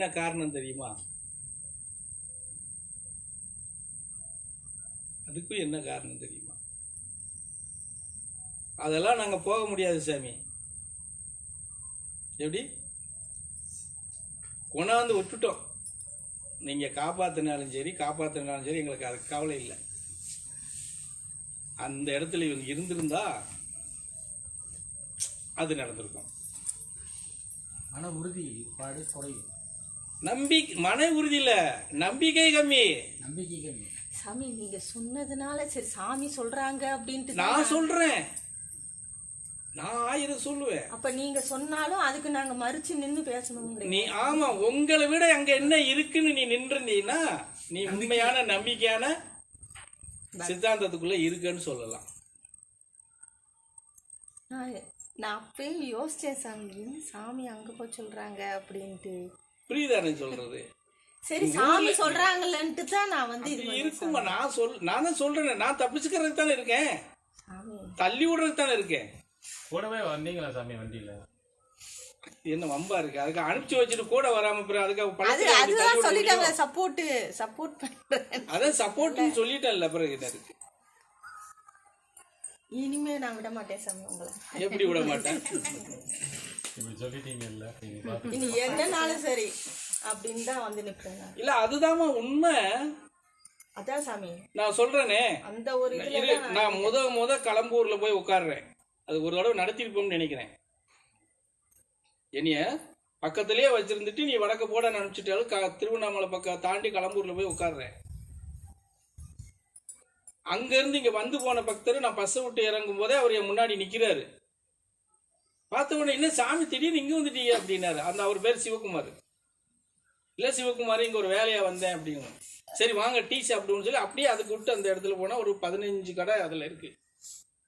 என்ன காரணம் தெரியுமா? அதுக்கும் என்ன காரணம் தெரியுமா? அதெல்லாம் நாங்க போக முடியாது சாமி. எப்படி கொண்டாந்து விட்டுட்டோம். நீங்க காப்பாத்தினாலும் சரி காப்பாத்தினாலும் சரி எங்களுக்கு அது கவலை இல்லை. அந்த இடத்துல இவங்க இருந்திருந்தா அது நடந்திருக்கும். மன உறுதி குறையும். மன உறுதி இல்ல, நம்பிக்கை கம்மி. நம்பிக்கை கம்மி. சாமி நீங்க சொன்னதுனால சரி சாமி சொல்றாங்க அப்படின்ட்டு நான் சொல்றேன். நான் 1000 சொல்லுவேன். அப்ப நீங்க சொன்னாலும் அதுக்கு நாங்க மறுச்சு நின்னு பேசணும். நீ ஆமா, உங்களை விட அங்க என்ன இருக்குன்னு நீ நின்றுந்தீன்னா நீ உண்மையான நம்பிக்கையான சித்தாந்தத்துக்குள்ள இருக்குன்னு சொல்லலாம். நான் அப்பயே யோசிச்சேன் சாமி, சாமி அங்க போய் சொல்றாங்க அப்படின்ட்டு. புரியுதானே சொல்றது? சரி சாமி சொல்றாங்கன்ட்டு தான் நான் வந்து இது இருக்குமா. நான் தான் சொல்றேன். நான் தப்பிச்சுக்கிறதுக்கு தானே இருக்கேன், தள்ளி விடுறதுக்கு தானே இருக்கேன். கூடவே வந்தீங்களா சாமி வண்டியில? என்ன வம்பா இருக்கு? அதுக்கு அனுப்பிச்சு வச்சுட்டு கூட வராம அதுதான் சொல்லிட்டாங்க. சப்போர்ட் பண்றேன். அதான் சப்போர்ட்னு சொல்லிட்டேன்ல. பிறகு என்ன இருக்கு? இனிமே நான் விட மாட்டேன் சாமி உங்களை. எப்படி விட மாட்டேன்? இப்படி சொல்லிட்டீங்கல்ல, இனி என்னனாலும் சரி அப்படின்னு தான் வந்து நிற்பேன். இல்ல அதுதாம்மா உண்மை. அதான் சாமி நான் சொல்றேனே. அந்த ஒரு நான் முத களம்பூர்ல போய் உட்கார்றேன். அது ஒரு தடவை நடத்திருப்போம்னு நினைக்கிறேன். என்னைய பக்கத்திலேயே வச்சிருந்துட்டு நீ வடக்க போட நினைச்சிட்டாலும் திருவண்ணாமலை பக்கம் தாண்டி களம்பூர்ல போய் உட்கார்றேன். அங்க இருந்து இங்க வந்து போன பக்தர் நான் பஸ்ஸை விட்டு இறங்கும் போதே அவர் என் முன்னாடி நிக்கிறாரு. பார்த்த உடனே என்ன சாமி திடீர்னு இங்க வந்துட்டீங்க அப்படின்னாரு. அந்த அவர் பேர் சிவகுமார். இல்ல சிவகுமார், இங்க ஒரு வேலையா வந்தேன் அப்படிங்க. சரி வாங்க டீ சாப்பிடுன்னு சொல்லி அப்படியே அதுக்கு விட்டு அந்த இடத்துல போனா ஒரு 15 கடை அதுல இருக்கு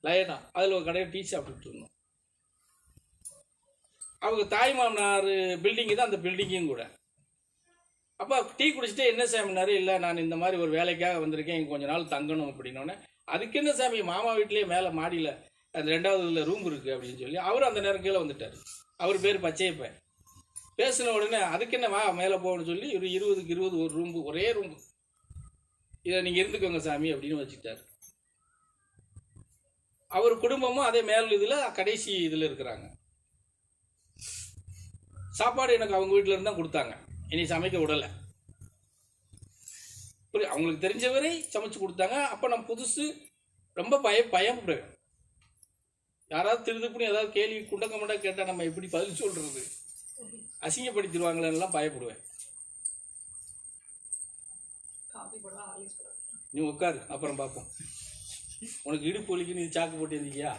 லயனா. அதுல ஒரு கடையை டீ சாப்பிட்டுட்டு இருந்தோம். அவங்க தாய் மாமனார் பில்டிங்கு தான் அந்த பில்டிங்கும் கூட. அப்போ டீ குடிச்சிட்டு என்ன சாமினாரு, இல்லை நான் இந்த மாதிரி ஒரு வேலைக்காக வந்திருக்கேன், இங்கே கொஞ்ச நாள் தங்கணும் அப்படின்னோடனே, அதுக்கு என்ன சாமி மாமா வீட்லேயே மேலே மாடியில் அந்த 2வது ரூம் இருக்குது அப்படின்னு சொல்லி அவர் அந்த நேரம் கீழே வந்துட்டார். அவர் பேர் பச்சையப்பன். பேசின உடனே அதுக்கு என்ன வா மேலே போகணும்னு சொல்லி ஒரு 20க்கு 20 ஒரு ரூம்பு, ஒரே ரூம்பு, இதை நீங்கள் இருந்துக்கோங்க சாமி அப்படின்னு வச்சுக்கிட்டார். அவர் குடும்பமும் அதே மேல் இதில் கடைசி இதில் இருக்கிறாங்க. சாப்பாடு எனக்கு அவங்க வீட்டில் இருந்து தான் கொடுத்தாங்க. இனி சமைக்க விடலை. அவங்களுக்கு தெரிஞ்சவரை சமைச்சு கொடுத்தாங்க. அப்போ நான் புதுசு ரொம்ப பயப்படுவேன். யாராவது திருதுப்புன்னு ஏதாவது கேள்வி குண்டக்க மண்டா கேட்டால் நம்ம எப்படி பதில் சொல்றது, அசிங்கப்படுத்திடுவாங்களெல்லாம் பயப்படுவேன். நீ உட்காரு, அப்புறம் பார்ப்போம். உனக்கு இடுப்பு வலிக்கு நீ சாக்கு போட்டு இருந்தியா?